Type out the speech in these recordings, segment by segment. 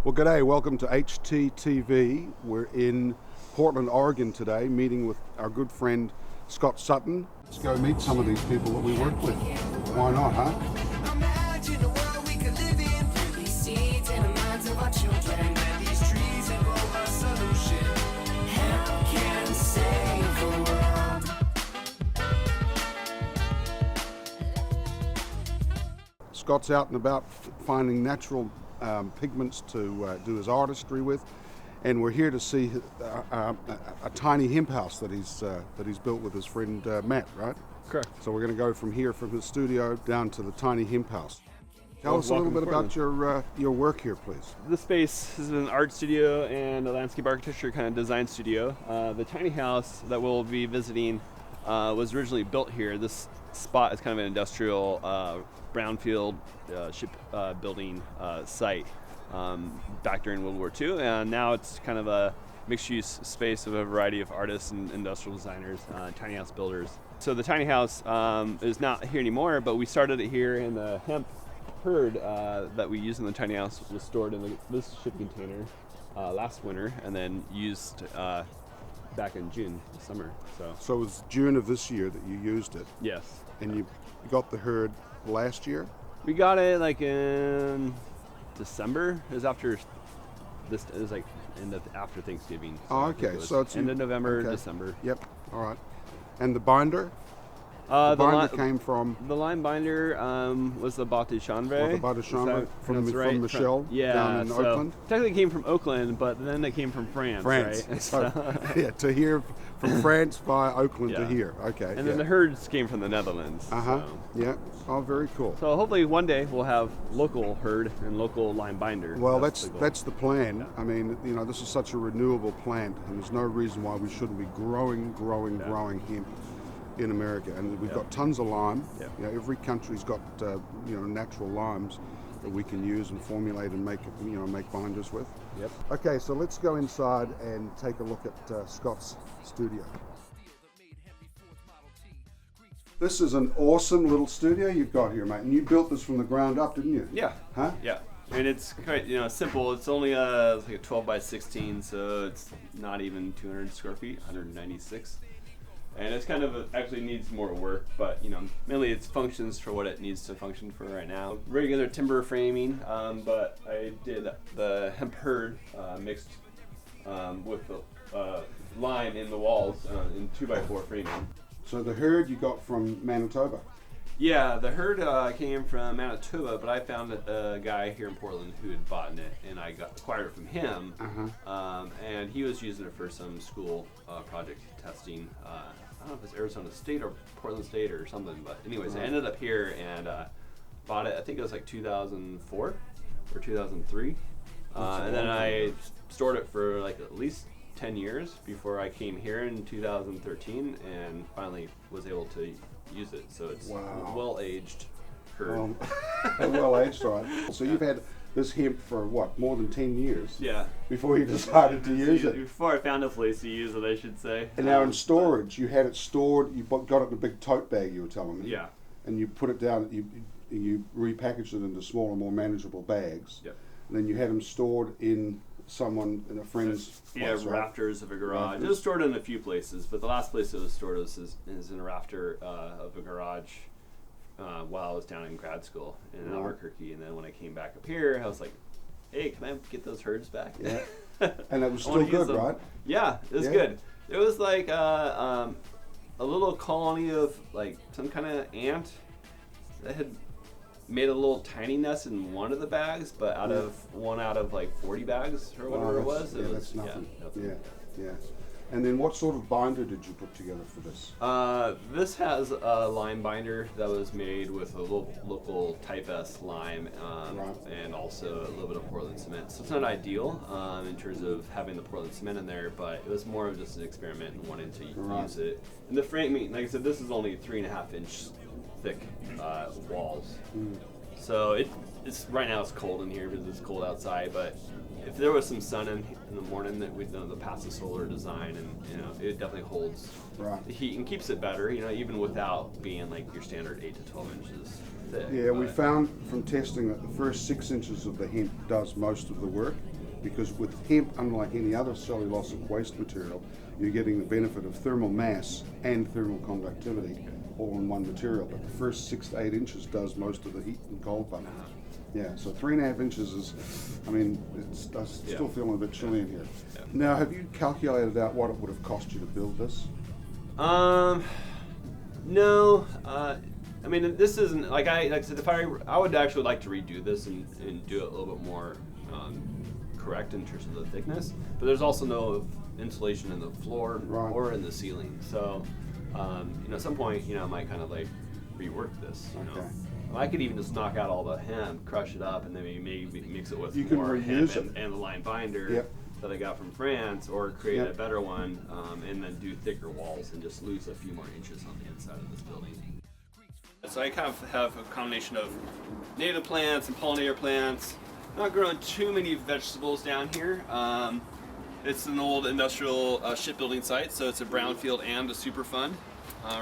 Well, g'day, welcome to HTTV. We're in Portland, Oregon today, meeting with our good friend Scott Sutton. Let's go meet some of these people that we work with. Why not, huh? Imagine a world we could live in. Put these seeds in the minds of our children. Plant these trees and grow a solution. Hemp can save the world. Scott's out and about finding natural pigments to do his artistry with, and we're here to see a tiny hemp house that he's built with his friend Matt, right? Correct. So we're going to go from here, from his studio, down to the tiny hemp house. Tell us a little bit about your work here, please. This space is an art studio and a landscape architecture kind of design studio. The tiny house that we'll be visiting was originally built here. This spot is kind of an industrial brownfield shipbuilding site back during World War II, and now it's kind of a mixed-use space of a variety of artists and industrial designers, tiny house builders. So the tiny house is not here anymore, but we started it here, in the hemp hurd that we use in the tiny house was stored in this shipping container last winter, and then used back in June, summer. So it was June of this year that you used it. Yes. And you got the hurd last year? We got it like in December. It was after this. It was like after Thanksgiving. Oh, okay. So it's end of November, okay. December. Yep. All right. And the binder? The binder came from the lime binder was the Bâti Chanvre. the Bâti Chanvre from Michelle down in Oakland. Technically, it came from Oakland, but then it came from France. France. Right? So, yeah, to here from France via Oakland to here. Okay. And then the herds came from the Netherlands. So. Yeah. Oh, very cool. So hopefully one day we'll have local herd and local lime binder. Well, that's the plan. Yeah. I mean, you know, this is such a renewable plant, and there's no reason why we shouldn't be growing hemp in America. And we've got tons of lime. Yeah. You know, every country's got natural limes that we can use and formulate and make binders with. Yep. Okay, so let's go inside and take a look at Scott's studio. This is an awesome little studio you've got here, mate. And you built this from the ground up, didn't you? Yeah. Huh? Yeah. And it's quite simple. It's only it's like a 12 by 16, so it's not even 200 square feet, 196. And it's kind of actually needs more work, but mainly it functions for what it needs to function for right now. Regular timber framing, but I did the hemp hurd mixed with the lime in the walls in 2x4 framing. So the hurd you got from Manitoba? Yeah, the hurd came from Manitoba, but I found a guy here in Portland who had bought it, and I acquired it from him. And he was using it for some school project testing. I don't know if it's Arizona State or Portland State or something, but anyways, I ended up here and bought it. I think it was like 2004 or 2003, and then I stored it for like at least 10 years before I came here in 2013 and finally was able to use it. So it's well-aged hurd. Well-aged, right. So you've had this hemp for what, more than 10 years? Yeah. Before you decided to use it? Before I found a place to use it, I should say. And now in storage, you had it stored, you got it in a big tote bag, you were telling me. Yeah. And you put it down, you repackaged it into smaller, more manageable bags. Yep. And then you had them stored in a friend's place, right? Rafters of a garage. It was stored in a few places, but the last place it was stored is in a rafter of a garage while I was down in grad school in Albuquerque. And then when I came back up here, I was like, hey, can I get those herds back? Yeah. And it was still good, right? Yeah, it was good. It was like a little colony of like some kind of ant that had made a little tiny nest in one of the bags, but out of like 40 bags or whatever it was. That's nothing. Yeah. And then what sort of binder did you put together for this? This has a lime binder that was made with a local Type S lime and also a little bit of Portland cement. So it's not ideal in terms of having the Portland cement in there, but it was more of just an experiment and wanting to use it. And the framing, like I said, this is only 3.5 inch thick walls. So it's right now it's cold in here because it's cold outside, but if there was some sun in the morning, that we'd know the passive solar design, and it definitely holds the heat and keeps it better, even without being like your standard 8 to 12 inches thick. Yeah, we found from testing that the first 6 inches of the hemp does most of the work. because with hemp, unlike any other cellulosic waste material, you're getting the benefit of thermal mass and thermal conductivity all in one material. But the first 6 to 8 inches does most of the heat and cold pumping. Yeah, so 3.5 inches is, I mean, it's still feeling a bit chilly in here. Yeah. Now, have you calculated out what it would have cost you to build this? No. I mean, this isn't like I said. If I would actually like to redo this and do it a little bit more correct in terms of the thickness. But there's also no insulation in the floor or in the ceiling. So, at some point, I might kind of like rework this. You know? I could even just knock out all the hemp, crush it up, and then maybe mix it with more hemp and the line binder that I got from France, or create a better one, and then do thicker walls and just lose a few more inches on the inside of this building. So I kind of have a combination of native plants and pollinator plants. Not growing too many vegetables down here. It's an old industrial shipbuilding site, so it's a brownfield and a superfund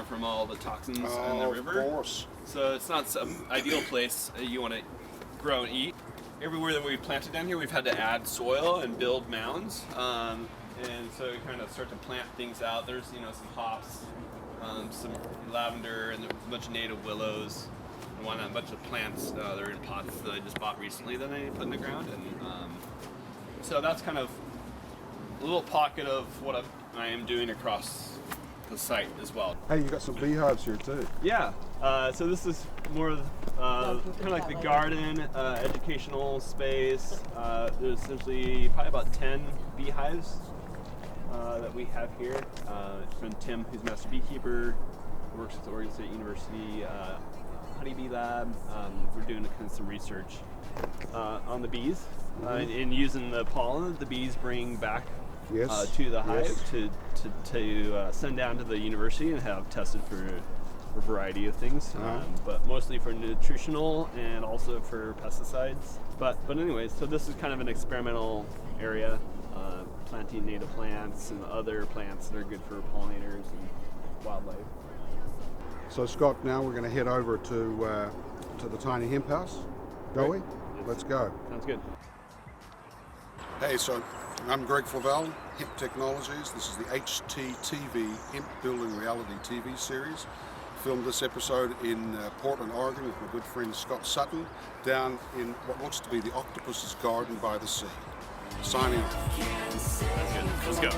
from all the toxins in the river. Of course. So it's not some ideal place you want to grow and eat. Everywhere that we've planted down here, we've had to add soil and build mounds. And so we kind of start to plant things out. There's some hops, some lavender, and a bunch of native willows. And a bunch of plants that are in pots that I just bought recently that I put in the ground. And so that's kind of a little pocket of what I am doing across the site as well. Hey, you got some beehives here too. Yeah. So this is more kind of like the garden, educational space. There's essentially probably about 10 beehives that we have here. From Tim, who's master beekeeper, works at the Oregon State University honeybee lab. We're doing kind of some research on the bees and using the pollen that the bees bring back to the hive to send down to the university and have tested for a variety of things, but mostly for nutritional and also for pesticides. But anyways, so this is kind of an experimental area, planting native plants and other plants that are good for pollinators and wildlife. So Scott, now we're going to head over to the tiny hemp house. Go we? Let's go. Sounds good. Hey, so I'm Greg Flavelle, Hemp Technologies. This is the HTTV Hemp Building Reality TV series. Filmed this episode in Portland, Oregon with my good friend Scott Sutton down in what looks to be the octopus's garden by the sea. Signing off. That's good. Let's go.